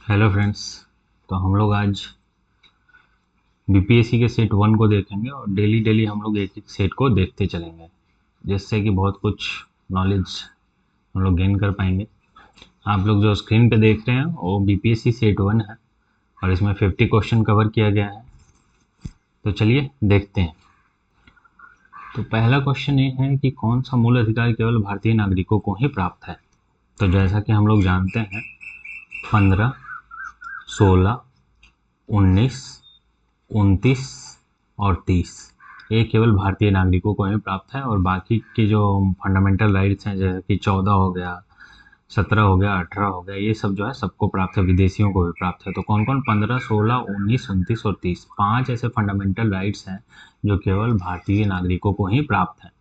Hello friends. तो हम लोग आज बीपीएससी के सेट 1 को देखेंगे और डेली डेली हम लोग एक एक सेट को देखते चलेंगे, जिससे कि बहुत कुछ नॉलेज हम लोग गेन कर पाएंगे। आप लोग जो स्क्रीन पे देख रहे हैं वो बीपीएससी सेट 1 है और इसमें 50 क्वेश्चन कवर किया गया है। तो चलिए देखते हैं। तो पहला क्वेश्चन ये है कि कौन सा मूल अधिकार केवल भारतीय नागरिकों को ही प्राप्त है। तो जैसा कि हम लोग जानते हैं 15, 16, 19, 29 और 30 ये केवल भारतीय नागरिकों को ही प्राप्त है, और बाकी के जो फंडामेंटल राइट्स हैं जैसे कि 14 हो गया, 17 हो गया, 18 हो गया, ये सब जो है सबको प्राप्त है, विदेशियों को भी प्राप्त है। तो कौन कौन 15, 16, 19, 29 और 30 पांच ऐसे फंडामेंटल राइट्स हैं जो केवल भारतीय नागरिकों को ही प्राप्त है।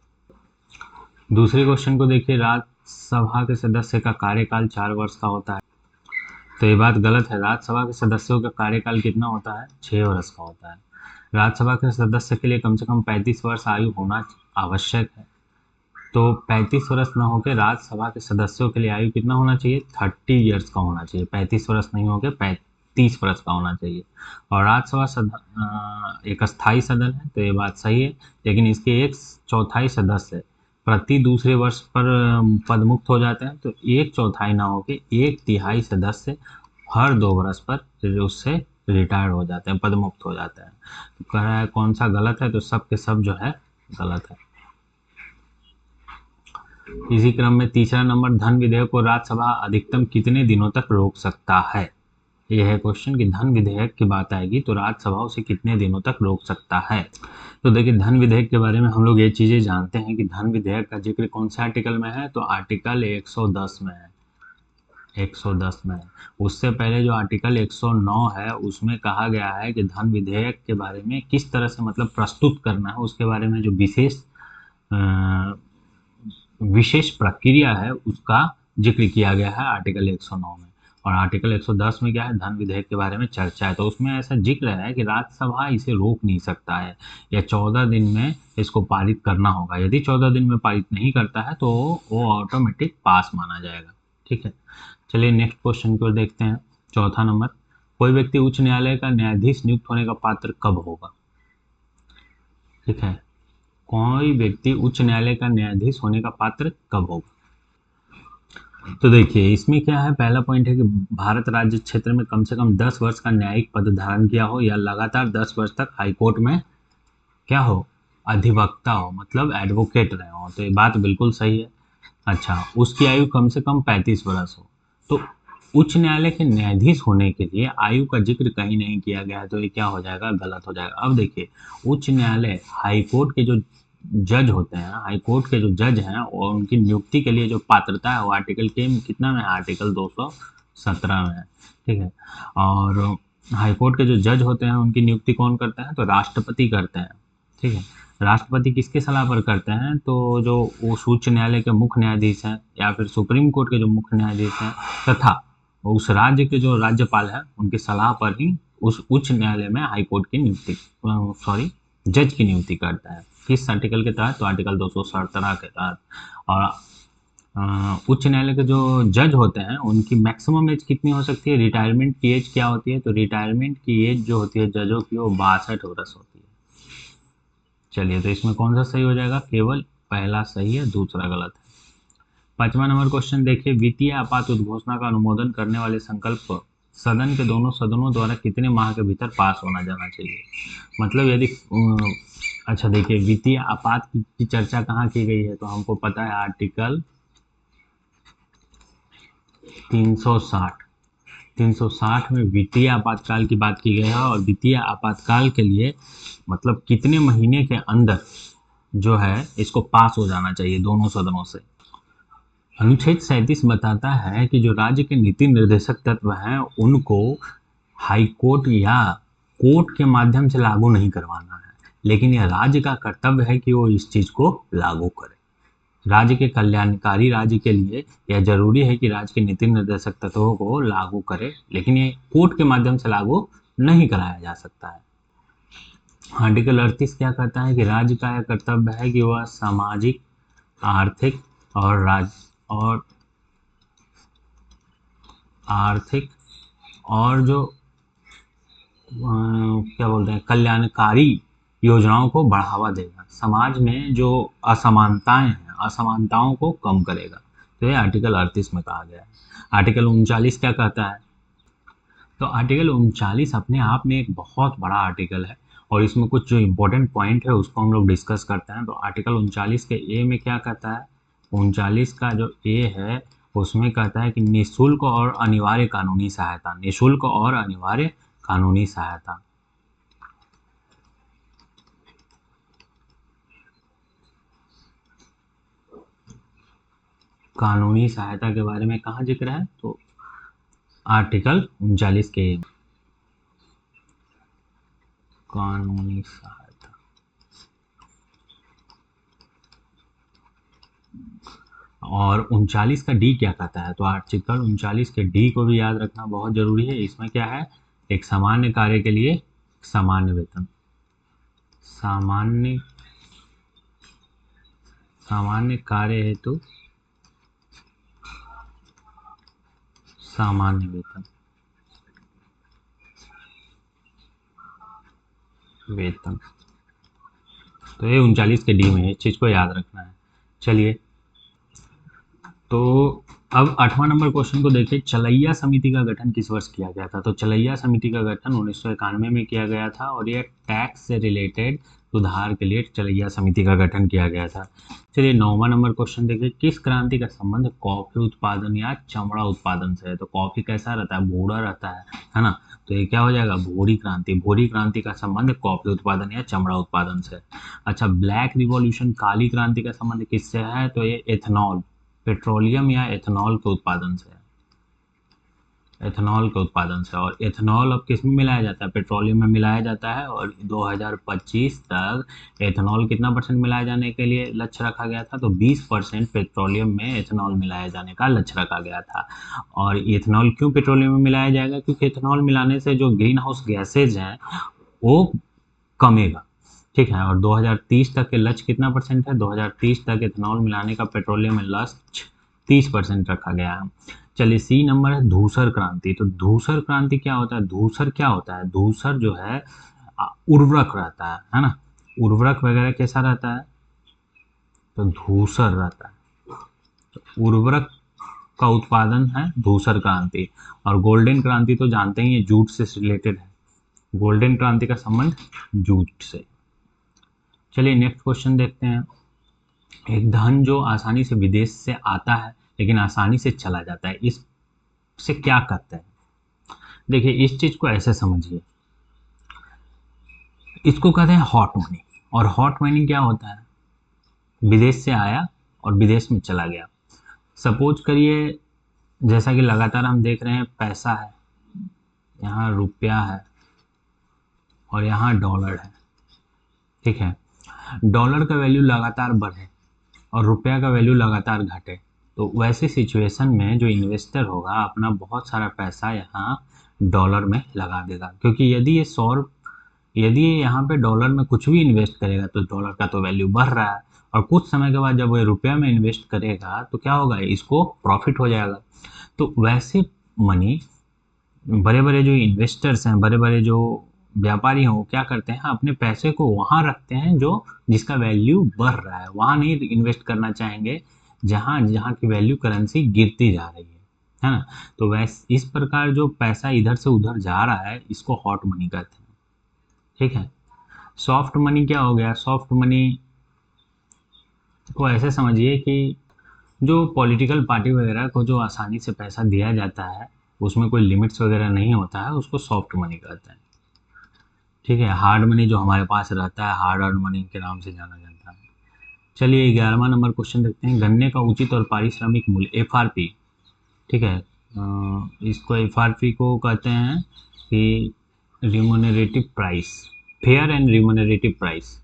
दूसरे क्वेश्चन को देखिए, राज्यसभा के सदस्य का कार्यकाल 4 वर्ष का होता है। तो ये बात गलत है। राज्यसभा के सदस्यों का कार्यकाल कितना होता है? 6 वर्ष का होता है। राज्यसभा के सदस्य के लिए कम से कम 35 वर्ष आयु होना आवश्यक है। तो 35 वर्ष न होकर राज्यसभा के सदस्यों के लिए आयु कितना होना चाहिए? 30 ईयर्स का होना चाहिए। 35 वर्ष नहीं होकर 35 वर्ष का होना चाहिए। और राज्यसभा एक अस्थायी सदन है, तो ये बात सही है, लेकिन इसके 1/4 सदस्य प्रति दूसरे वर्ष पर पदमुक्त हो जाते हैं। तो 1/4 ना होकर 1/3 सदस्य हर 2 वर्ष पर उससे रिटायर्ड हो जाते हैं, पदमुक्त हो जाते हैं। तो कह रहा है कौन सा गलत है, तो सब के सब जो है गलत है। इसी क्रम में तीसरा नंबर, धन विधेयक को राज्यसभा अधिकतम कितने दिनों तक रोक सकता है। यह है क्वेश्चन कि धन विधेयक की बात आएगी तो राज्यसभा उसे कितने दिनों तक रोक सकता है। तो देखिए, धन विधेयक के बारे में हम लोग ये चीजें जानते हैं कि धन विधेयक का जिक्र कौन से आर्टिकल में है, तो आर्टिकल 110 में है। 110 में है। उससे पहले जो आर्टिकल 109 है उसमें कहा गया है कि धन विधेयक के बारे में किस तरह से मतलब प्रस्तुत करना है, उसके बारे में जो विशेष प्रक्रिया है उसका जिक्र किया गया है आर्टिकल 109 में। और आर्टिकल 110 में क्या है? धन विधेयक के बारे में चर्चा है। तो उसमें ऐसा जिक्र है कि राज्यसभा इसे रोक नहीं सकता है, या 14 दिन में इसको पारित करना होगा। यदि 14 दिन में पारित नहीं करता है तो वो ऑटोमेटिक पास माना जाएगा। ठीक है, चलिए नेक्स्ट क्वेश्चन को देखते हैं। चौथा नंबर, कोई व्यक्ति उच्च न्यायालय का न्यायाधीश नियुक्त होने का पात्र कब होगा। ठीक है, कोई व्यक्ति उच्च न्यायालय का न्यायाधीश होने का पात्र कब होगा। तो देखिए, इसमें क्या है, पहला पॉइंट है कि भारत राज्य क्षेत्र में कम से कम 10 वर्ष का न्यायिक पद धारण किया हो, या लगातार 10 वर्ष तक हाईकोर्ट में क्या हो, अधिवक्ता हो, मतलब एडवोकेट रहे हो। तो ये बात बिल्कुल सही है। अच्छा, उसकी आयु कम से कम 35 वर्ष हो। तो उच्च न्यायालय के न्यायाधीश होने के लिए आयु का जिक्र कहीं नहीं किया गया है, तो ये क्या हो जाएगा, गलत हो जाएगा। अब देखिए, उच्च न्यायालय हाईकोर्ट के जो जज होते हैं, हाईकोर्ट के जो जज हैं, और उनकी नियुक्ति के लिए जो पात्रता है वो आर्टिकल के कितना में है, आर्टिकल 217 में है। ठीक है, और हाईकोर्ट के जो जज होते हैं उनकी नियुक्ति कौन करते हैं, तो राष्ट्रपति करते हैं। ठीक है, राष्ट्रपति किसके सलाह पर करते हैं, तो जो उस उच्च न्यायालय के मुख्य न्यायाधीश हैं या फिर सुप्रीम कोर्ट के जो मुख्य न्यायाधीश हैं, तथा उस राज्य के जो राज्यपाल हैं उनकी सलाह पर ही उस उच्च न्यायालय में हाईकोर्ट की नियुक्ति जज की नियुक्ति करता है। किस आर्टिकल के तहत, तो आर्टिकल 217 के तहत। और उच्च न्यायालय के जो जज होते हैं उनकी मैक्सिमम एज कितनी हो सकती है, रिटायरमेंट की एज क्या होती है, तो रिटायरमेंट की एज जो होती है जजों की वो 62 वर्ष होती है। चलिए, तो इसमें कौन सा सही हो जाएगा, केवल पहला सही है, दूसरा गलत है। पांचवा नंबर क्वेश्चन देखिए, वित्तीय आपात उद्घोषणा का अनुमोदन करने वाले संकल्प सदन के दोनों सदनों द्वारा कितने माह के भीतर पास होना जाना चाहिए। मतलब यदि अच्छा देखिए, वित्तीय आपात की चर्चा कहाँ की गई है, तो हमको पता है आर्टिकल 360। 360 में वित्तीय आपातकाल की बात की गई है, और वित्तीय आपातकाल के लिए मतलब कितने महीने के अंदर जो है इसको पास हो जाना चाहिए दोनों सदनों से। अनुच्छेद 37 बताता है कि जो राज्य के नीति निर्देशक तत्व हैं उनको हाईकोर्ट या कोर्ट के माध्यम से लागू नहीं करवाना है, लेकिन यह राज्य का कर्तव्य है कि वो इस चीज को लागू करे। राज्य के कल्याणकारी राज्य के लिए यह जरूरी है कि राज्य के नीति निर्देशक तत्वों को लागू करे, लेकिन ये कोर्ट के माध्यम से लागू नहीं कराया जा सकता है। आर्टिकल 38 क्या कहता है कि राज्य का यह कर्तव्य है कि वह सामाजिक, आर्थिक और आर्थिक और जो क्या बोलते हैं, कल्याणकारी योजनाओं को बढ़ावा देगा, समाज में जो असमानताएं हैं असमानताओं को कम करेगा। तो ये आर्टिकल 38 में कहा गया है। आर्टिकल 39 क्या कहता है? तो आर्टिकल 39 अपने आप में एक बहुत बड़ा आर्टिकल है और इसमें कुछ जो इम्पोर्टेंट पॉइंट है उसको हम लोग डिस्कस करते हैं। तो आर्टिकल 39 के ए में क्या कहता है? 39 का जो ए है उसमें कहता है कि निःशुल्क और अनिवार्य कानूनी सहायता, निःशुल्क और अनिवार्य कानूनी सहायता। कानूनी सहायता के बारे में कहाँ जिक्र है? तो आर्टिकल 39 के ए में कानूनी सहायता। और 39 का डी क्या कहता है? तो आर्टिकल 39 के डी को भी याद रखना बहुत जरूरी है। इसमें क्या है? एक सामान्य कार्य के लिए सामान्य वेतन, सामान्य सामान्य कार्य हेतु सामान्य वेतन, वेतन। तो ये 39 के डी में है, इस चीज को याद रखना है। चलिए, तो अब 8वां नंबर क्वेश्चन को देखिए। चलैया समिति का गठन किस वर्ष किया गया था? तो चलैया समिति का गठन 1991 में किया गया था और ये टैक्स से रिलेटेड सुधार के लिए चलैया समिति का गठन किया गया था। चलिए 9वां नंबर क्वेश्चन देखिए। किस क्रांति का संबंध कॉफी उत्पादन या चमड़ा उत्पादन से है? तो कॉफी कैसा रहता है? भूरा रहता है ना? तो ये क्या हो जाएगा? भूरी क्रांति। भूरी क्रांति का संबंध कॉफी उत्पादन या चमड़ा उत्पादन से। अच्छा, ब्लैक रिवॉल्यूशन काली क्रांति का संबंध किससे है? तो ये एथेनॉल, पेट्रोलियम या एथेनॉल के उत्पादन से, एथेनॉल के उत्पादन से। और एथेनॉल अब किस में मिलाया जाता है? पेट्रोलियम में मिलाया जाता है और 2025 तक एथेनॉल कितना परसेंट मिलाए जाने के लिए लक्ष्य रखा गया था? तो 20% पेट्रोलियम में एथेनॉल मिलाए जाने का लक्ष्य रखा गया था। और एथेनॉल क्यों पेट्रोलियम में मिलाया जाएगा? क्योंकि एथेनॉल मिलाने से जो ग्रीन हाउस गैसेज हैं वो कमेगा। ठीक है, और 2030 तक के लक्ष्य कितना परसेंट है? 2030 तक एथेनॉल मिलाने का पेट्रोलियम में लक्ष्य 30% रखा गया है। चलिए, सी नंबर है धूसर क्रांति। तो धूसर क्रांति क्या होता है? धूसर क्या होता है? धूसर जो है उर्वरक रहता है ना? उर्वरक वगैरह कैसा रहता है? तो धूसर रहता है। तो उर्वरक का उत्पादन है धूसर क्रांति। और गोल्डन क्रांति तो जानते ही है, जूट से रिलेटेड है। गोल्डन क्रांति का संबंध जूट से। चलिए नेक्स्ट क्वेश्चन देखते हैं। एक धन जो आसानी से विदेश से आता है लेकिन आसानी से चला जाता है, इससे क्या कहते हैं? देखिए, इस चीज को ऐसे समझिए, इसको कहते हैं हॉट मनी। और हॉट मनी क्या होता है? विदेश से आया और विदेश में चला गया। सपोज करिए, जैसा कि लगातार हम देख रहे हैं, पैसा है, यहाँ रुपया है और यहाँ डॉलर है। ठीक है, डॉलर का वैल्यू लगातार बढ़े और रुपया का वैल्यू लगातार घटे, तो वैसी सिचुएशन में जो इन्वेस्टर होगा अपना बहुत सारा पैसा यहाँ डॉलर में लगा देगा। क्योंकि यदि ये यहाँ पे डॉलर में कुछ भी इन्वेस्ट करेगा तो डॉलर का तो वैल्यू बढ़ रहा है, और कुछ समय के बाद जब वो रुपया में इन्वेस्ट करेगा तो क्या होगा? इसको प्रॉफिट हो जाएगा। तो वैसे मनी, बड़े बड़े जो इन्वेस्टर्स हैं, बड़े बड़े जो व्यापारी हैं, वो क्या करते हैं? अपने पैसे को वहाँ रखते हैं जो जिसका वैल्यू बढ़ रहा है। वहाँ नहीं इन्वेस्ट करना चाहेंगे जहाँ जहाँ की वैल्यू करेंसी गिरती जा रही है ना? तो वैसे इस प्रकार जो पैसा इधर से उधर जा रहा है इसको हॉट मनी कहते हैं। ठीक है, सॉफ्ट मनी क्या हो गया? सॉफ्ट मनी को ऐसे समझिए कि जो पॉलिटिकल पार्टी वगैरह को जो आसानी से पैसा दिया जाता है, उसमें कोई लिमिट्स वगैरह नहीं होता है, उसको सॉफ्ट मनी कहते हैं। ठीक है, हार्ड मनी जो हमारे पास रहता है, हार्ड अर्न मनी के नाम से जाना जाता है। चलिए 11वां नंबर क्वेश्चन देखते हैं। गन्ने का उचित और पारिश्रमिक मूल्य, एफआरपी। ठीक है, इसको एफआरपी को कहते हैं कि remunerative price, fair and remunerative price.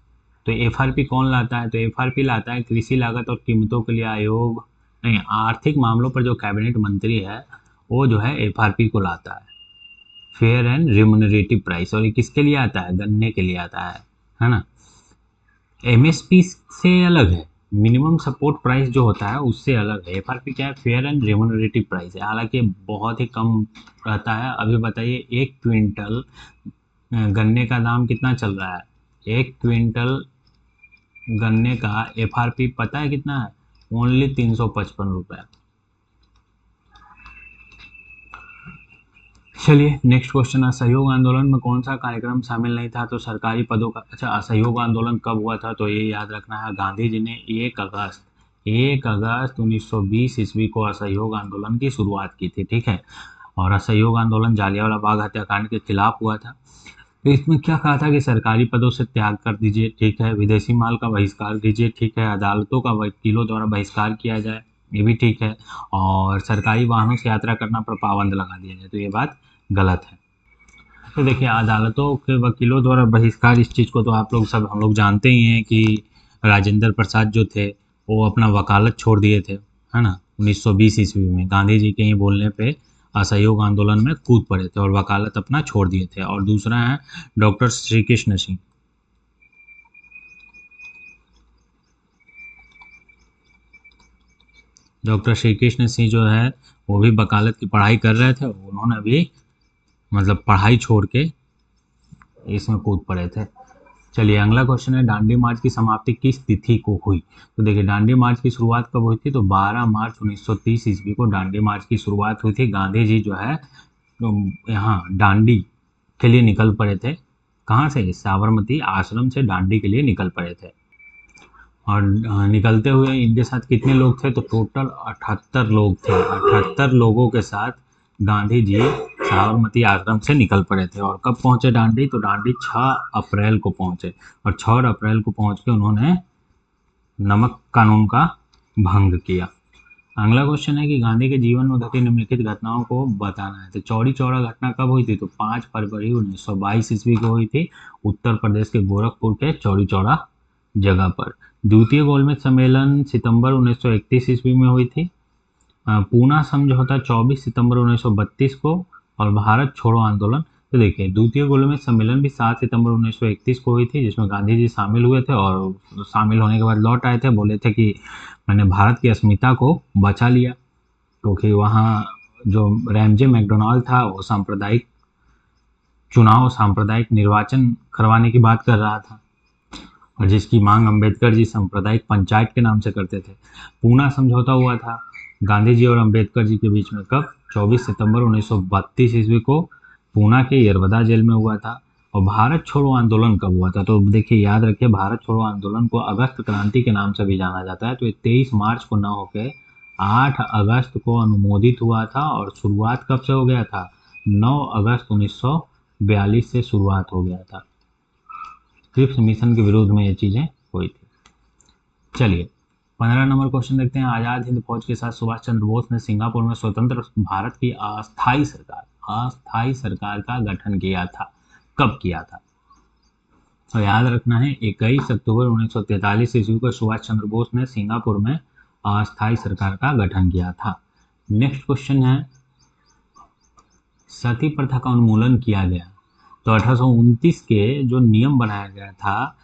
तो एफआरपी कौन लाता है? तो एफआरपी लाता है कृषि लागत और कीमतों के लिए आयोग, नहीं, आर्थिक मामलों पर जो कैबिनेट मंत्री है वो जो है एफआरपी को लाता है, फेयर एंड रिम्यूनरेटिव प्राइस। और ये किसके लिए आता है? गन्ने के लिए आता है ना? एमएसपी से अलग है। मिनिमम सपोर्ट प्राइस जो होता है उससे अलग है। एफआरपी क्या है? फेयर एंड रेम्युनरेटिव प्राइस है, हालांकि बहुत ही कम रहता है। अभी बताइए 1 क्विंटल गन्ने का दाम कितना चल रहा है? 1 क्विंटल गन्ने का एफआरपी पता है कितना है? ओनली 355 रुपये। चलिए नेक्स्ट क्वेश्चन। असहयोग आंदोलन में कौन सा कार्यक्रम शामिल नहीं था? तो सरकारी पदों का। अच्छा, असहयोग आंदोलन कब हुआ था? तो ये याद रखना है, गांधी जी ने 1 अगस्त 1920 ईस्वी को असहयोग आंदोलन की शुरुआत की थी, ठीक है। और असहयोग आंदोलन जालियांवाला बाग हत्याकांड के खिलाफ हुआ था। तो इसमें क्या कहा था कि सरकारी पदों से त्याग कर दीजिए, ठीक है, विदेशी माल का बहिष्कार कीजिए, ठीक है, अदालतों का वकीलों द्वारा बहिष्कार किया जाए, ये भी ठीक है, और सरकारी वाहनों से यात्रा करना पर पाबंद लगा दिया जाए, तो ये बात गलत है। तो देखिए, अदालतों के वकीलों द्वारा बहिष्कार, इस चीज़ को तो आप लोग सब हम लोग जानते ही हैं कि राजेंद्र प्रसाद जो थे वो अपना वकालत छोड़ दिए थे, है ना, 1920 ईस्वी में गांधी जी के ही बोलने पे असहयोग आंदोलन में कूद पड़े थे और वकालत अपना छोड़ दिए थे। और दूसरा है डॉक्टर श्री कृष्ण सिंह। डॉक्टर श्री कृष्ण सिंह जो है वो भी वकालत की पढ़ाई कर रहे थे, उन्होंने भी मतलब पढ़ाई छोड़ के इसमें कूद पड़े थे। चलिए अगला क्वेश्चन है, दांडी मार्च की समाप्ति किस तिथि को हुई? तो देखिए, दांडी मार्च की शुरुआत कब हुई थी? तो 12 मार्च 1930 ईस्वी को दांडी मार्च की शुरुआत हुई थी। गांधी जी जो है यहाँ दांडी के लिए निकल पड़े थे। कहाँ से? साबरमती आश्रम से दांडी के लिए निकल पड़े थे। और निकलते हुए इनके साथ कितने लोग थे? तो टोटल 78 लोग थे। 78 लोगों के साथ गांधी जी साबरमती आश्रम से निकल पड़े थे। और कब पहुंचे दांडी? तो दांडी 6 अप्रैल को पहुंचे, और 6 अप्रैल को पहुंच के उन्होंने नमक कानून का भंग किया। अगला क्वेश्चन है कि गांधी के जीवन में घटी निम्नलिखित घटनाओं को बताना है। तो चौरी चौरा घटना कब हुई थी? तो 5 फरवरी 1922 ईस्वी को हुई थी, उत्तर प्रदेश के गोरखपुर के चौरी चौरा जगह पर। द्वितीय गोलमेज सम्मेलन सितंबर 1931 ईस्वी में हुई थी। पूना समझौता 24 सितंबर 1932 को। और भारत छोड़ो आंदोलन, तो देखिए द्वितीय गोलमेज सम्मेलन भी 7 सितंबर 1931 को हुई थी, जिसमें गांधी जी शामिल हुए थे, और शामिल होने के बाद लौट आए थे, बोले थे कि मैंने भारत की अस्मिता को बचा लिया, क्योंकि वहाँ जो रैमजे मैकडोनाल्ड था वो सांप्रदायिक निर्वाचन करवाने की बात कर रहा था, और जिसकी मांग अंबेडकर जी सांप्रदायिक पंचायत के नाम से करते थे। पूना समझौता हुआ था गांधी जी और अंबेडकर जी के बीच में, कब? 24 सितंबर 1932 ईस्वी को पूना के यरवदा जेल में हुआ था। और भारत छोड़ो आंदोलन कब हुआ था? तो देखिए याद रखिए, भारत छोड़ो आंदोलन को अगस्त क्रांति के नाम से भी जाना जाता है। तो ये 23 मार्च को न होकर 8 अगस्त को अनुमोदित हुआ था, और शुरुआत कब से हो गया था? 9 अगस्त 1942 से शुरुआत हो गया था। क्रिप्स मिशन के विरोध में ये चीज़ें हुई थी। चलिए 15 नंबर क्वेश्चन देखते हैं। आज़ाद हिंद फौज के साथ सुभाष चंद्र बोस ने सिंगापुर में स्वतंत्र भारत की अस्थाई सरकार का गठन किया था। कब किया था? तो याद रखना है, 21 अक्टूबर 1943 ईस्वी को सुभाष चंद्र बोस ने सिंगापुर में अस्थाई सरकार का गठन किया था। नेक्स्ट क्वेश्चन है, सती प्रथा का उन्मूलन किया गया। तो 1829 के जो नियम बनाया गया था,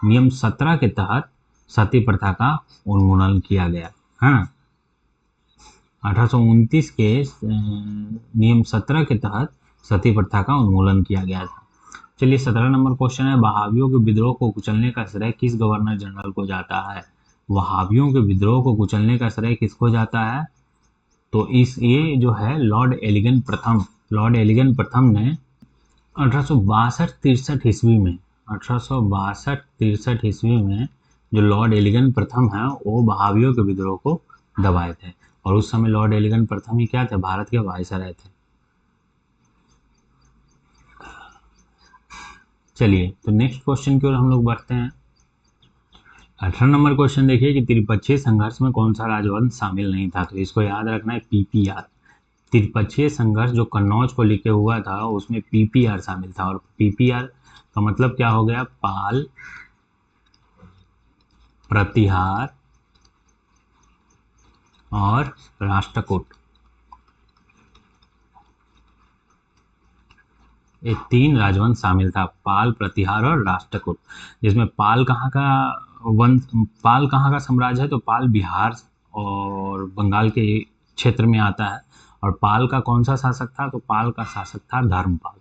नियम 17 के तहत सती प्रथा का उन्मूलन किया गया। हाँ, 1829 के नियम 17 के तहत सती प्रथा का उन्मूलन किया गया था। चलिए 17 नंबर क्वेश्चन है, वहाबियों के विद्रोह को कुचलने का श्रेय किस गवर्नर जनरल को जाता है? वहाबियों के विद्रोह को कुचलने का श्रेय किसको जाता है? तो ये जो है लॉर्ड एलिगन प्रथम ने 1862-63 ईस्वी में 1862-63 ईस्वी में जो लॉर्ड एलिगन प्रथम है वो बहावियों के विद्रोह को दबाए थे। और उस समय लॉर्ड एलिगन प्रथम ही क्या थे? भारत के वायसराय थे। चलिए तो नेक्स्ट क्वेश्चन की ओर हम लोग बढ़ते हैं। 18 नंबर क्वेश्चन देखिए कि त्रिपक्षीय संघर्ष में कौन सा राजवंश शामिल नहीं था? तो इसको याद रखना है, पीपीआर। त्रिपक्षीय संघर्ष जो कन्नौज को लेके हुआ था उसमें पीपीआर शामिल था। और पीपीआर का मतलब क्या हो गया? पाल, प्रतिहार और राष्ट्रकूट, ये 3 राजवंश शामिल था, पाल, प्रतिहार और राष्ट्रकूट। जिसमें पाल कहाँ का वंश, पाल कहाँ का साम्राज्य है, तो पाल बिहार और बंगाल के क्षेत्र में आता है। और पाल का कौन सा शासक था, तो पाल का शासक था धर्मपाल,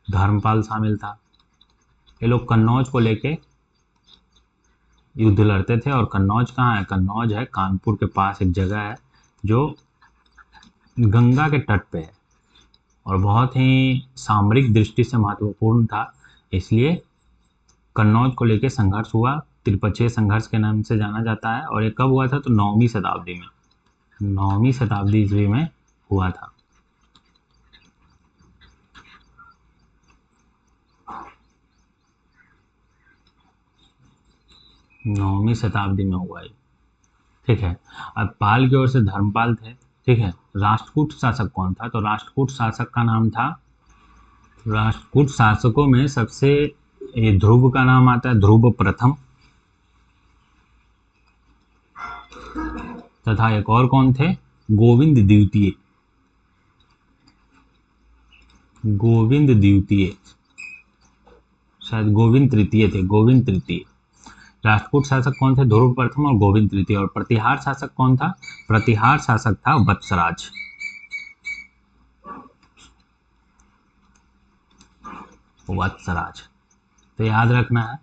धर्मपाल शामिल था। ये लोग कन्नौज को लेके युद्ध लड़ते थे। और कन्नौज कहाँ है, कन्नौज है कानपुर के पास एक जगह है जो गंगा के तट पे है और बहुत ही सामरिक दृष्टि से महत्वपूर्ण था। इसलिए कन्नौज को लेके संघर्ष हुआ, त्रिपक्षीय संघर्ष के नाम से जाना जाता है। और ये कब हुआ था, तो 9वीं शताब्दी में, 9वीं शताब्दी ईस्वी में हुआ था। नौवीं शताब्दी में हुआ ये, ठीक है। अब पाल की ओर से धर्मपाल थे, ठीक है। राष्ट्रकूट शासक कौन था, तो राष्ट्रकूट शासक का नाम था, राष्ट्रकूट शासकों में सबसे ध्रुव का नाम आता है, ध्रुव प्रथम। तथा एक और कौन थे, गोविंद द्वितीय, गोविंद द्वितीय, शायद गोविंद तृतीय थे, गोविंद तृतीय। राष्ट्रकूट शासक कौन थे, ध्रुव प्रथम और गोविंद तृतीय। और प्रतिहार शासक कौन था, प्रतिहार शासक था वत्सराज, वत्सराज। तो याद रखना है,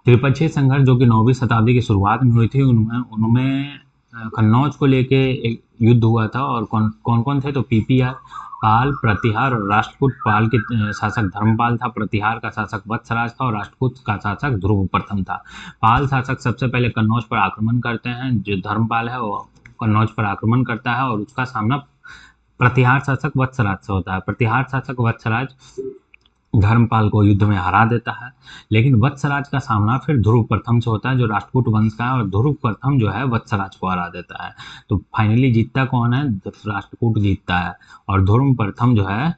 त्रिपक्षीय संघर्ष जो कि 9वीं शताब्दी की शुरुआत में हुई थी, उनमें कन्नौज को लेके एक युद्ध हुआ था। और कौन कौन थे, तो पीपीआर, पाल, प्रतिहार और राष्ट्रकूट। पाल के शासक धर्मपाल था, प्रतिहार का शासक वत्सराज था और राष्ट्रकूट का शासक ध्रुव प्रथम था। पाल शासक सबसे पहले कन्नौज पर आक्रमण करते हैं, जो धर्मपाल है वो कन्नौज पर आक्रमण करता है और उसका सामना प्रतिहार शासक वत्सराज से होता है। प्रतिहार शासक वत्सराज धर्मपाल को युद्ध में हरा देता है, लेकिन वत्सराज का सामना फिर ध्रुव प्रथम से होता है जो राष्ट्रकूट वंश का है, और ध्रुव प्रथम जो है वत्सराज को हरा देता है। तो फाइनली जीतता कौन है, राष्ट्रकूट जीतता है। और ध्रुव प्रथम जो है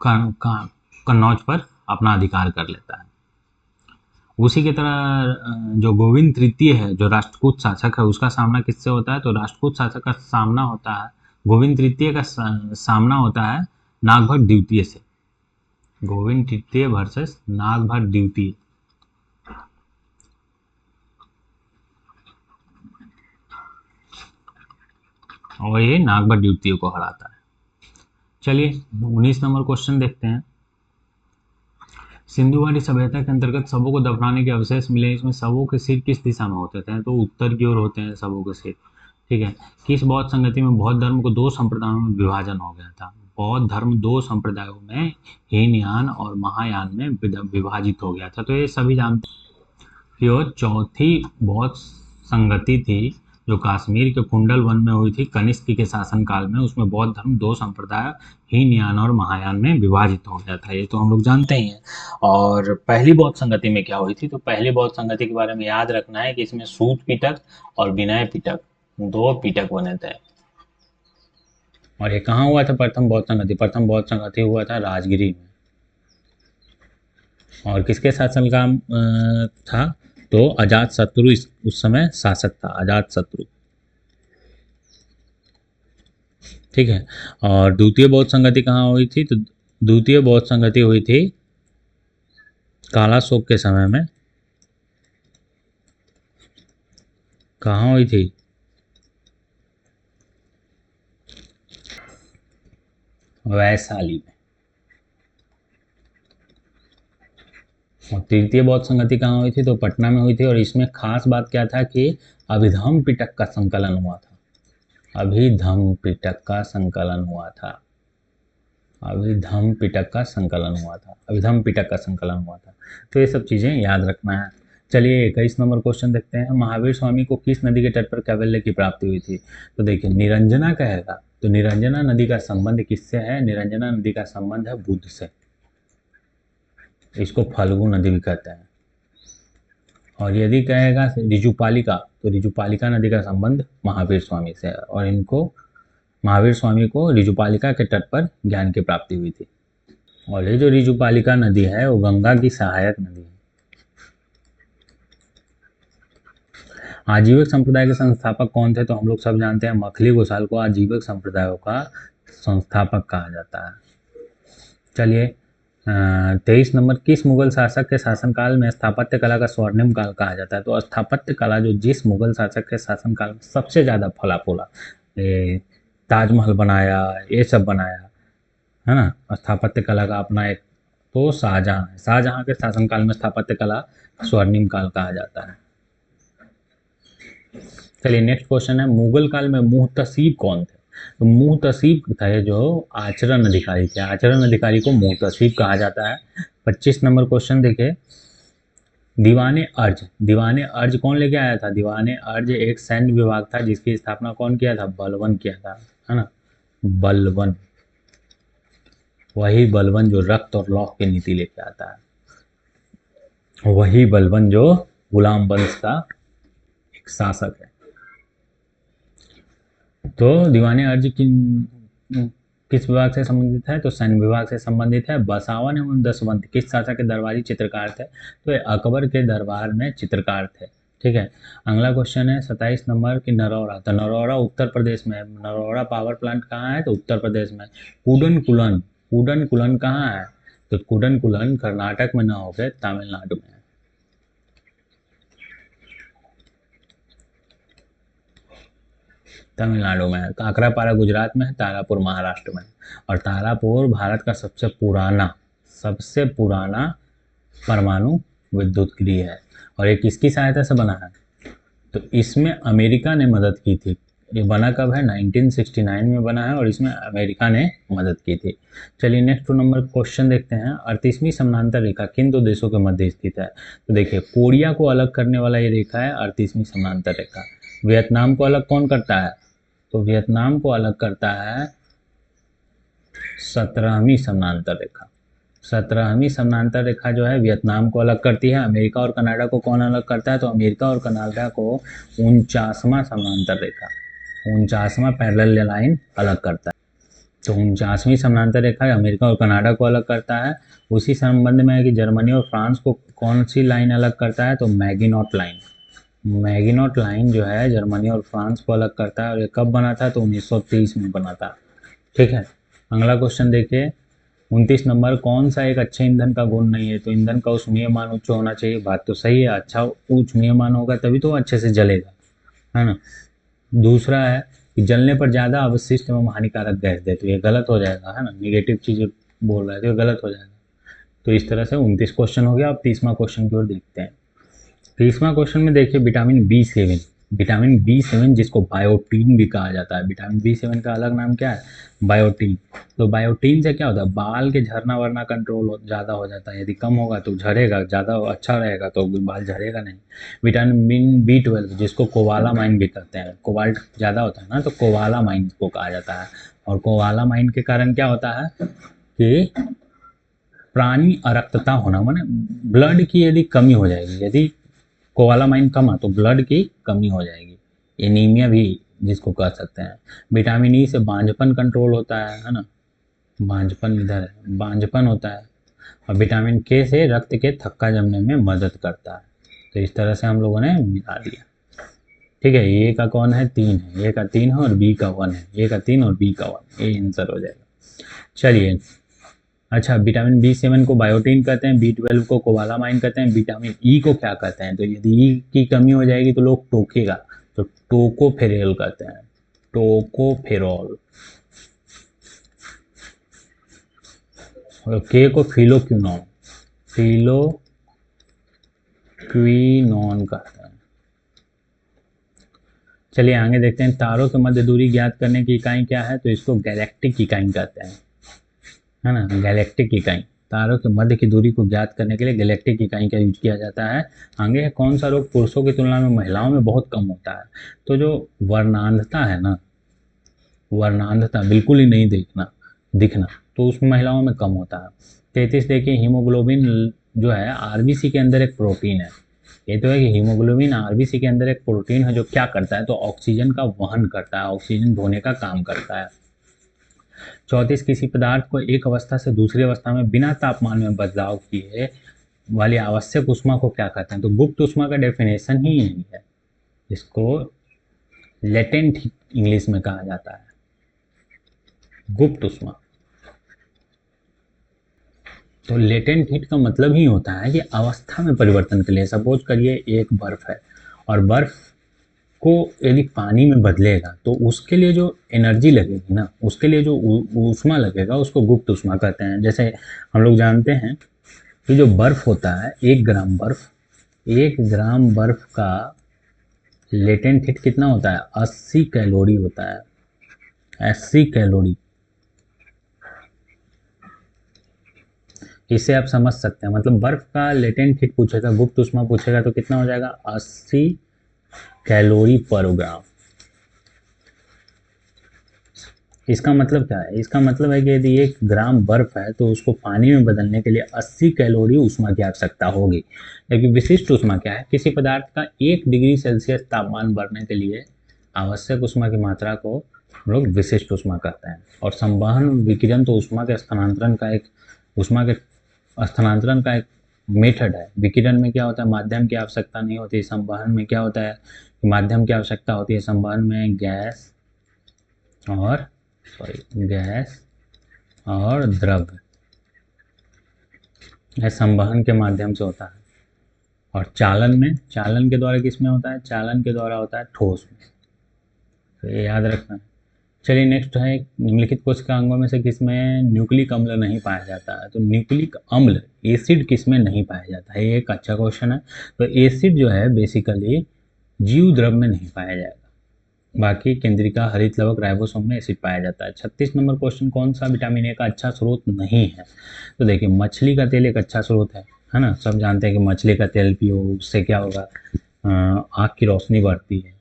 कन्नौज पर अपना अधिकार कर लेता है। उसी की तरह जो गोविंद तृतीय है, जो राष्ट्रकूट शासक है, उसका सामना किससे होता है, तो राष्ट्रकूट शासक का सामना होता है, गोविंद तृतीय का सामना होता है नागभट्ट द्वितीय से। गोविंद तृतीय वर्सेस नागभट्ट द्वितीय। और ये नागभट्ट द्वितीय को हराता है। चलिए 19 नंबर क्वेश्चन देखते हैं। सिंधु घाटी सभ्यता के अंतर्गत शवों को दफनाने के अवशेष मिले, इसमें शवों के सिर किस दिशा में होते थे, तो उत्तर की ओर होते हैं शवों के सिर, ठीक है। किस बौद्ध संगति में बौद्ध धर्म को 2 संप्रदायों में विभाजन हो गया था, बौद्ध धर्म 2 संप्रदायों में, हीनयान और महायान में विभाजित हो गया था। तो ये सभी जानते हैं कि वो चौथी बौद्ध संगति थी जो कश्मीर के कुंडल वन में हुई थी कनिष्क के शासनकाल में। उसमें बौद्ध धर्म 2 संप्रदाय हीनयान और महायान में विभाजित हो गया था, ये तो हम लोग जानते ही हैं। और पहली बौद्ध संगति में क्या हुई थी, तो पहली बौद्ध संगति के बारे में याद रखना है कि इसमें सूत पिटक और विनय पिटक 2 पिटक बने थे। और ये कहाँ हुआ था प्रथम बौद्ध संगति, प्रथम बौद्ध संगति हुआ था राजगिरी में। और किसके शासन का था, तो अजात शत्रु उस समय शासक था, अजात शत्रु, ठीक है। और द्वितीय बौद्ध संगति कहाँ हुई थी, तो द्वितीय बौद्ध संगति हुई थी कालाशोक के समय में। कहाँ हुई थी, वैशाली में। और तृतीय बौद्ध संगति कहाँ हुई थी, तो पटना में हुई थी। और इसमें खास बात क्या था कि अभिधम्म पिटक का संकलन हुआ था, अभिधम्म पिटक का संकलन हुआ था, अभिधम्म पिटक का संकलन हुआ था, अभिधम्म पिटक का संकलन हुआ था। तो ये सब चीज़ें याद रखना है। चलिए 21 नंबर क्वेश्चन देखते हैं। महावीर स्वामी को किस नदी के तट पर कैवल्य की प्राप्ति हुई थी, तो देखिए निरंजना कहेगा, तो निरंजना नदी का संबंध किससे है, निरंजना नदी का संबंध है बुध से, इसको फल्गु नदी भी कहते हैं। और यदि कहेगा ऋजुपालिका, तो ऋजुपालिका नदी का संबंध महावीर स्वामी से है, और इनको महावीर स्वामी को ऋजुपालिका के तट पर ज्ञान की प्राप्ति हुई थी। और ये जो ऋजुपालिका नदी है वो गंगा की सहायक नदी है। आजीविक संप्रदाय के संस्थापक कौन थे, तो हम लोग सब जानते हैं मखली गोसाल को आजीविक संप्रदायों का संस्थापक कहा जाता है। चलिए 23 नंबर, किस मुगल शासक के शासनकाल में स्थापत्य कला का स्वर्णिम काल कहा जाता है? तो स्थापत्य कला जो जिस मुगल शासक के शासनकाल में सबसे ज़्यादा फला फूला, ये ताजमहल बनाया, ये सब बनाया, है ना, स्थापत्य कला का अपना एक, तो शाहजहां है। शाहजहां के शासनकाल में स्थापत्य कला स्वर्णिम काल कहा जाता है। चलिए नेक्स्ट क्वेश्चन है, मुगल काल में मुहतसीब कौन थे? तो मुहतसीब थे जो आचरण अधिकारी थे, आचरण अधिकारी को मुहतसीब कहा जाता है। 25 नंबर क्वेश्चन देखिए, दीवाने अर्ज, दीवाने अर्ज कौन लेके आया था? दीवाने अर्ज एक सैन्य विभाग था जिसकी स्थापना कौन किया था? बलबन किया था, है ना, बलबन। वही बलबन जो रक्त और लौह की नीति लेके आता है, वही बलबन जो गुलाम वंश का एक शासक है। तो दीवाने अर्ज किस विभाग से संबंधित है? तो सैन्य विभाग से संबंधित है। बसावन एवं दसवंत किस शासक के दरबारी चित्रकार थे? तो ये अकबर के दरबार में चित्रकार थे। ठीक है, अगला क्वेश्चन है 27 नंबर की नरौरा, तो नरौरा उत्तर प्रदेश में है। नरौरा पावर प्लांट कहाँ है? तो उत्तर प्रदेश में। कूडन कुलन, कूडन कुलन कहाँ है? तो कूडन कुलन कर्नाटक में ना होकर तमिलनाडु में है। तमिलनाडु में है। काकरापारा गुजरात में है, तारापुर महाराष्ट्र में है। और तारापुर भारत का सबसे पुराना परमाणु विद्युत गृह है। और ये किसकी सहायता से बना है? तो इसमें अमेरिका ने मदद की थी। ये बना कब है? 1969 में बना है और इसमें अमेरिका ने मदद की थी। चलिए नेक्स्ट नंबर क्वेश्चन देखते हैं, 38वीं समानांतर रेखा किन दो देशों के मध्य स्थित है? तो देखिए, कोरिया को अलग करने वाला ये रेखा है 38वीं समानांतर रेखा। वियतनाम को अलग कौन करता है? तो वियतनाम को अलग करता है 17वीं समानांतर रेखा। 17वीं समानांतर रेखा जो है वियतनाम को अलग करती है। अमेरिका और कनाडा को कौन अलग करता है? तो अमेरिका और कनाडा को 49वां समानांतर रेखा, 49वां पैरेलल लाइन अलग करता है। तो 49वीं समानांतर रेखा अमेरिका और कनाडा को अलग करता है। उसी संबंध में है कि जर्मनी और फ्रांस को कौन सी लाइन अलग करता है? तो मैगिनॉट लाइन। मैगिनॉट लाइन जो है जर्मनी और फ्रांस को अलग करता है और ये कब बना था? तो 1930 में बना था। ठीक है, अगला क्वेश्चन देखिए, 29 नंबर, कौन सा एक अच्छे ईंधन का गुण नहीं है? तो ईंधन का ऊष्मीय मान उच्च होना चाहिए। बात तो सही है, अच्छा ऊष्मीय मान होगा तभी तो अच्छे से जलेगा, है ना। दूसरा है कि जलने पर ज़्यादा अवशिष्ट एवं हानिकारक गैस दे, तो ये गलत हो जाएगा, है ना, निगेटिव चीज़ बोल रहा है तो ये गलत हो जाएगा। तो इस तरह से 29 क्वेश्चन हो गया। अब 30वां क्वेश्चन की ओर देखते हैं। 30वां क्वेश्चन में देखिए, विटामिन बी 7, विटामिन बी 7 जिसको बायोटीन भी कहा जाता है। विटामिन बी 7 का अलग नाम क्या है? बायोटीन। तो बायोटीन से क्या होता है? बाल के झरना वरना कंट्रोल ज़्यादा हो जाता है। यदि कम होगा तो झड़ेगा, ज़्यादा अच्छा रहेगा तो बाल झड़ेगा नहीं। विटामिन बी 12 जिसको कोवालामाइन भी कहते हैं, कोबाल्ट ज़्यादा होता है ना, तो कोवालामाइन को कहा जाता है। और कोवालामाइन के कारण क्या होता है कि प्राणी अरक्तता होना, माने ब्लड की यदि कमी हो जाएगी, यदि कोवालामाइन कम है तो ब्लड की कमी हो जाएगी, एनीमिया भी जिसको कह सकते हैं। विटामिन ई से बांझपन कंट्रोल होता है ना, बांझपन इधर है, बांझपन होता है। और विटामिन के से रक्त के थक्का जमने में मदद करता है। तो इस तरह से हम लोगों ने मिला दिया। ठीक है, ए का कौन है? 3 है, ए का 3 है और बी का 1 है। ए का 3 और बी का 1, ये आंसर हो जाएगा। चलिए, अच्छा, विटामिन बी 7 को बायोटीन कहते हैं, बी 12 को कोबालामाइन कहते हैं, विटामिन ई को क्या कहते हैं? तो यदि ई की कमी हो जाएगी तो लोग टोकेगा, तो टोकोफेरेल कहते हैं, टोकोफेरॉल। और के को फिलोक्विनोन, फिलोक्विनोन कहते हैं। चलिए आगे देखते हैं, तारों के मध्य दूरी ज्ञात करने की इकाई क्या है? तो इसको गैलेक्टिक इकाई कहते हैं, है ना, गैलेक्टिक इकाई। तारों के मध्य की दूरी को ज्ञात करने के लिए गैलेक्टिक इकाई का यूज किया जाता है। आगे, कौन सा रोग पुरुषों की तुलना में महिलाओं में बहुत कम होता है? तो जो वर्णांधता है ना, वर्णांधता बिल्कुल ही नहीं दिखना, तो उसमें महिलाओं में कम होता है। 33 देखिए, हीमोग्लोबिन जो है आरबीसी के अंदर एक प्रोटीन है। ये तो है कि हीमोग्लोबिन आरबीसी के अंदर एक प्रोटीन है जो क्या करता है? तो ऑक्सीजन का वहन करता है, ऑक्सीजन ढोने का काम करता है। 34, किसी पदार्थ को एक अवस्था से दूसरी अवस्था में बिना तापमान में बदलाव किए वाली आवश्यक ऊष्मा को क्या कहते हैं? तो गुप्त ऊष्मा का डेफिनेशन ही यही है, इसको लेटेंट इंग्लिश में कहा जाता है, गुप्त ऊष्मा। तो लेटेंट हीट का मतलब ही होता है कि अवस्था में परिवर्तन के लिए। सपोज करिए एक बर्फ है और बर्फ को यदि पानी में बदलेगा तो उसके लिए जो एनर्जी लगेगी ना, उसके लिए जो ऊष्मा लगेगा उसको गुप्त ऊष्मा कहते हैं। जैसे हम लोग जानते हैं कि जो बर्फ होता है 1 ग्राम बर्फ का लेटेंट हीट कितना होता है, 80 कैलोरी होता है, 80 कैलोरी। इससे आप समझ सकते हैं, मतलब बर्फ का लेटेंट हीट पूछेगा, गुप्त ऊष्मा पूछेगा तो कितना हो जाएगा, 80 कैलोरी पर ग्राम। इसका मतलब क्या है, इसका मतलब है कि यदि 1 ग्राम बर्फ है तो उसको पानी में बदलने के लिए 80 कैलोरी ऊष्मा की आवश्यकता होगी। जबकि विशिष्ट ऊष्मा क्या है, किसी पदार्थ का 1 डिग्री सेल्सियस तापमान बढ़ने के लिए आवश्यक ऊष्मा की मात्रा को हम लोग विशिष्ट ऊष्मा कहते हैं। और संवहन विकिरण तो ऊष्मा के स्थानांतरण का एक मेथड है। विकिरण में क्या होता है, माध्यम की आवश्यकता नहीं होती। संवहन में क्या होता है कि माध्यम की आवश्यकता होती है। संवहन में गैस और द्रव्य, यह संवहन के माध्यम से होता है। और चालन के द्वारा किस में होता है, चालन के द्वारा होता है ठोस में। तो ये याद रखना है। चलिए नेक्स्ट है, निम्नलिखित कोशिकांगों में से किसमें न्यूक्लिक अम्ल नहीं पाया जाता है। तो न्यूक्लिक अम्ल एसिड किसमें नहीं पाया जाता है, ये एक अच्छा क्वेश्चन है। तो एसिड जो है बेसिकली जीव द्रव में नहीं पाया जाएगा, बाकी केंद्रिका, हरित लवक, राइबोसोम में एसिड पाया जाता है। 36 नंबर क्वेश्चन, कौन सा विटामिन ए का अच्छा स्रोत नहीं है। तो देखिए मछली का तेल एक अच्छा स्रोत है ना, सब जानते हैं कि मछली का तेल पियो, उससे क्या होगा, आँख की रोशनी बढ़ती है,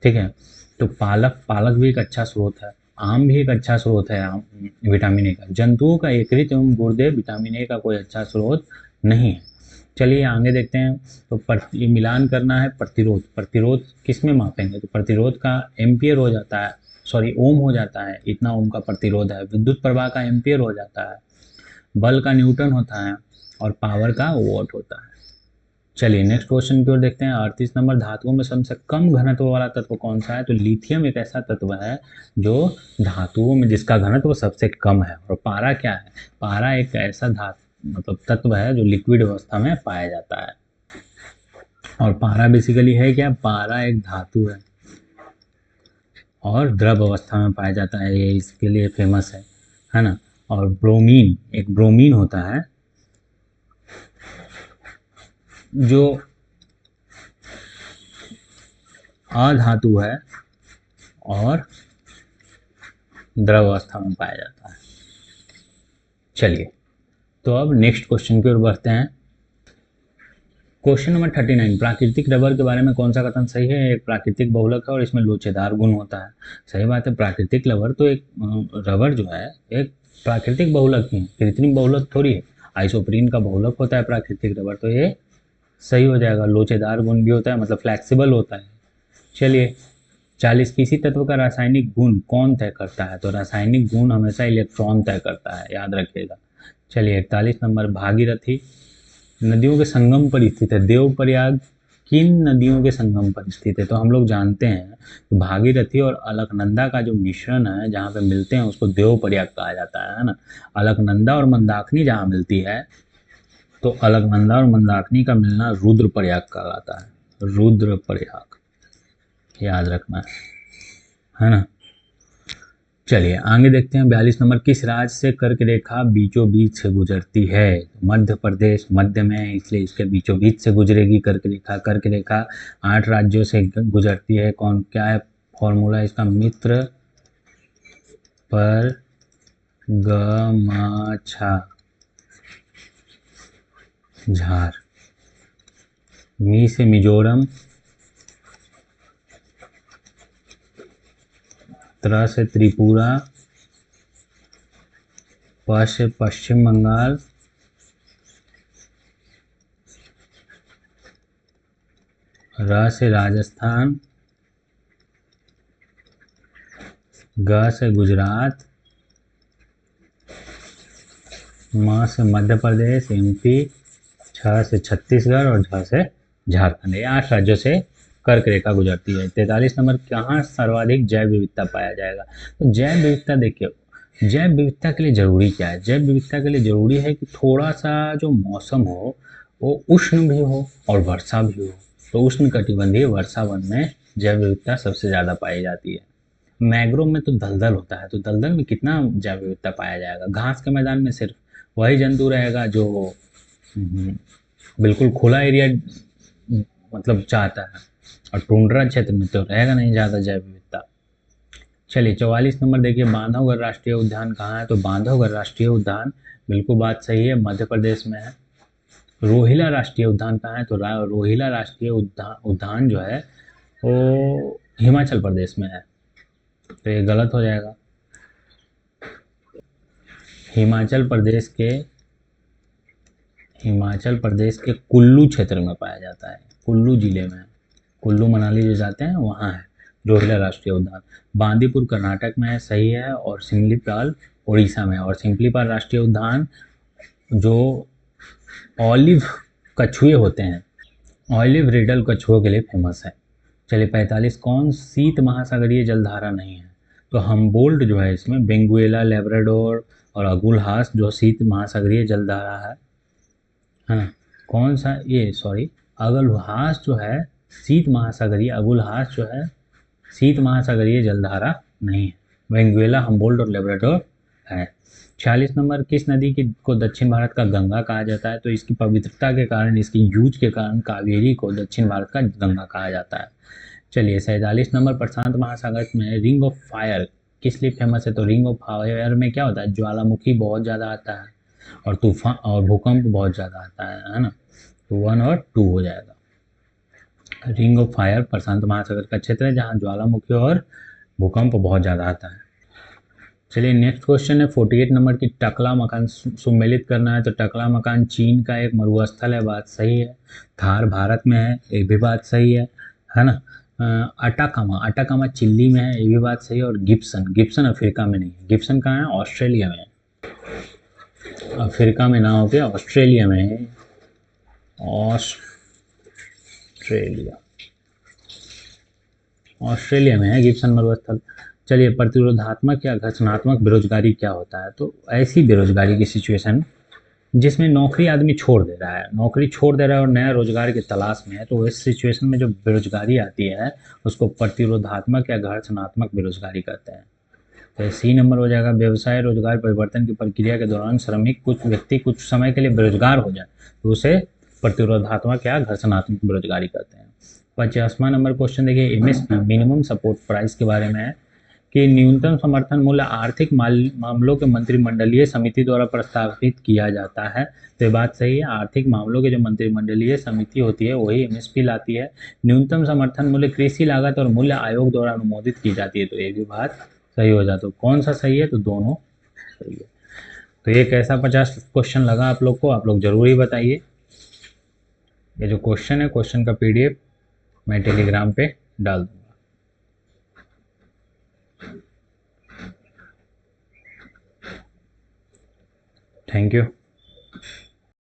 ठीक है। तो पालक भी एक अच्छा स्रोत है। आम भी एक अच्छा स्रोत है विटामिन ए का। जंतुओं का यकृत एवं गुर्दे विटामिन ए का कोई अच्छा स्रोत नहीं है। चलिए आगे देखते हैं। तो ये मिलान करना है प्रतिरोध किस में मापेंगे, तो प्रतिरोध का एम्पियर हो जाता है, सॉरी ओम हो जाता है, इतना ओम का प्रतिरोध है। विद्युत प्रवाह का एम्पियर हो जाता है, बल का न्यूटन होता है और पावर का वॉट होता है। चलिए नेक्स्ट क्वेश्चन की ओर देखते हैं। 38 नंबर, धातुओं में सबसे कम घनत्व वाला तत्व कौन सा है। तो लिथियम एक ऐसा तत्व है जो धातुओं में जिसका घनत्व सबसे कम है। और पारा क्या है, पारा एक ऐसा मतलब तत्व है जो लिक्विड अवस्था में पाया जाता है। और पारा बेसिकली है क्या, पारा एक धातु है और द्रव अवस्था में पाया जाता है, ये इसके लिए फेमस है ना। और ब्रोमीन होता है जो अधातु है और द्रव अवस्था में पाया जाता है। चलिए तो अब नेक्स्ट क्वेश्चन की ओर बढ़ते हैं। क्वेश्चन नंबर 39, प्राकृतिक रबर के बारे में कौन सा कथन सही है। एक प्राकृतिक बहुलक है और इसमें लोचेदार गुण होता है। सही बात है, प्राकृतिक रबर तो एक रबर जो है एक प्राकृतिक बहुलक ही है, कृत्रिम बहुलक थोड़ी है। आइसोप्रीन का बहुलक होता है प्राकृतिक रबर, तो ये सही हो जाएगा। लोचेदार गुण भी होता है, मतलब फ्लैक्सिबल होता है। चलिए 40, किसी तत्व का रासायनिक गुण कौन तय करता है। तो रासायनिक गुण हमेशा इलेक्ट्रॉन तय करता है, याद रखिएगा। चलिए 41 नंबर, भागीरथी नदियों के संगम पर स्थित है। देवप्रयाग किन नदियों के संगम पर स्थित है। तो हम लोग जानते हैं कि भागीरथी और अलकनंदा का जो मिश्रण है जहाँ पे मिलते हैं उसको देवप्रयाग कहा जाता है ना। अलकनंदा और मंदाकिनी जहाँ मिलती है तो अलकनंदा और मंदाकिनी का मिलना रुद्रप्रयाग कहलाता है, रुद्रप्रयाग, याद रखना है ना। चलिए आगे देखते हैं। 42 नंबर, किस राज्य से कर्क रेखा बीचों बीच से गुजरती है। मध्य प्रदेश मध्य में है इसलिए इसके बीचों बीच से गुजरेगी कर्क रेखा। कर्क रेखा 8 राज्यों से गुजरती है। कौन, क्या है फॉर्मूला इसका, मित्र पर गमाछा झार। मी से मिजोरम, त्र से त्रिपुरा, प से पश्चिम बंगाल, र से राजस्थान, ग से गुजरात, म से मध्य प्रदेश एमपी, छ से छत्तीसगढ़ और झ से झारखंड। ये 8 राज्यों से कर्क रेखा गुजरती है। 43 नंबर, कहाँ सर्वाधिक जैव विविधता पाया जाएगा। तो जैव विविधता देखिए जैव विविधता के लिए ज़रूरी क्या है? जैव विविधता के लिए ज़रूरी है कि थोड़ा-सा जो मौसम हो, वो उष्ण भी हो और वर्षा भी हो। तो उष्णकटिबंधीय वर्षा वन में जैव विविधता सबसे ज़्यादा पाई जाती है। मैंग्रोव में तो दलदल होता है, तो दलदल में कितना जैव विविधता पाया जाएगा? घास के मैदान में सिर्फ वही जंतु रहेगा जो बिल्कुल खुला एरिया मतलब चाहता है, और टुंड्रा क्षेत्र में तो रहेगा नहीं ज़्यादा जैव विविधता। चलिए 44 नंबर देखिए, बांधवगढ़ राष्ट्रीय उद्यान कहाँ है? तो बांधवगढ़ राष्ट्रीय उद्यान, बिल्कुल बात सही है, मध्य प्रदेश में है। रोहिला राष्ट्रीय उद्यान कहाँ है? तो रोहिला राष्ट्रीय उद्यान जो है वो हिमाचल प्रदेश में है, तो ये गलत हो जाएगा। हिमाचल प्रदेश के कुल्लू क्षेत्र में पाया जाता है, कुल्लू जिले में, कुल्लू मनाली जो जाते हैं वहाँ है रोहिला राष्ट्रीय उद्यान। बांदीपुर कर्नाटक में है, सही है, और सिमलीपाल उड़ीसा में है। और सिमलीपाल राष्ट्रीय उद्यान जो ऑलिव कछुए होते हैं, ऑलिव रिडल कछुओं के लिए फेमस है। चलिए 45, कौन शीत महासागरीय जलधारा नहीं है? तो हमबोल्ट जो है इसमें बेंगुएला, लेब्राडोर और अगुलहास जो शीत महासागरीय जलधारा है ना, कौन सा ये सॉरी अगुलहास जो है शीत महासागरीय, अगुलहास जो है शीत महासागरीय जलधारा नहीं है। वेंगुएला, हमबोल्ट और लेब्राडोर है। 46 नंबर, किस नदी की को दक्षिण भारत का गंगा कहा जाता है? तो इसकी पवित्रता के कारण, इसकी यूज के कारण कावेरी को दक्षिण भारत का गंगा कहा जाता है। चलिए 47 नंबर, प्रशांत महासागर में रिंग ऑफ फायर किस लिए फेमस है? तो रिंग ऑफ फायर में क्या होता है? ज्वालामुखी बहुत ज़्यादा आता है और तूफान और भूकंप बहुत ज़्यादा आता है ना, तो 1 और 2 हो जाएगा। रिंग ऑफ फायर प्रशांत महासागर का क्षेत्र है जहाँ ज्वालामुखी और भूकंप बहुत ज़्यादा आता है। चलिए नेक्स्ट क्वेश्चन है 48 नंबर की, टकला मकान सुमेलित करना है। तो टकला मकान चीन का एक मरुस्थल है, बात सही है। थार भारत में है, ये भी बात सही है ना। अटाकामा चिल्ली में है, ये भी बात सही है। और गिब्सन अफ्रीका में नहीं है। गिब्सन कहाँ है? ऑस्ट्रेलिया में है। अफ्रीका में ना होके ऑस्ट्रेलिया में है, ऑस्ट्रेलिया में है गिब्सन मरुस्थल। चलिए प्रतिरोधात्मक या घर्षणात्मक बेरोजगारी क्या होता है? तो ऐसी बेरोजगारी की सिचुएशन जिसमें नौकरी आदमी छोड़ दे रहा है, और नया रोजगार की तलाश में है, तो इस सिचुएशन में जो बेरोजगारी आती है उसको प्रतिरोधात्मक या घर्षणात्मक बेरोजगारी कहते हैं। तो सी नंबर हो जाएगा। व्यवसाय रोजगार परिवर्तन की प्रक्रिया के दौरान श्रमिक कुछ व्यक्ति कुछ समय के लिए बेरोजगार हो जाए तो उसे प्रतिरोधात्मक या घर्षणात्मक बेरोजगारी कहते हैं। 50वां नंबर क्वेश्चन देखिए, एमएसपी मिनिमम सपोर्ट प्राइस के बारे में है कि न्यूनतम समर्थन मूल्य आर्थिक मामलों के मंत्रिमंडलीय समिति द्वारा प्रस्तावित किया जाता है। तो ये बात सही है, आर्थिक मामलों के जो मंत्रिमंडलीय समिति होती है वही एमएसपी लाती है। न्यूनतम समर्थन मूल्य कृषि लागत और मूल्य आयोग द्वारा अनुमोदित की जाती है, तो ये भी बात सही हो जाता है। कौन सा सही है? तो दोनों सही है। तो ये कैसा 50 क्वेश्चन लगा आप लोग को? आप लोग जरूर ही बताइए। ये जो क्वेश्चन है, क्वेश्चन का पीडीएफ मैं टेलीग्राम पे डाल दूंगा। Thank you.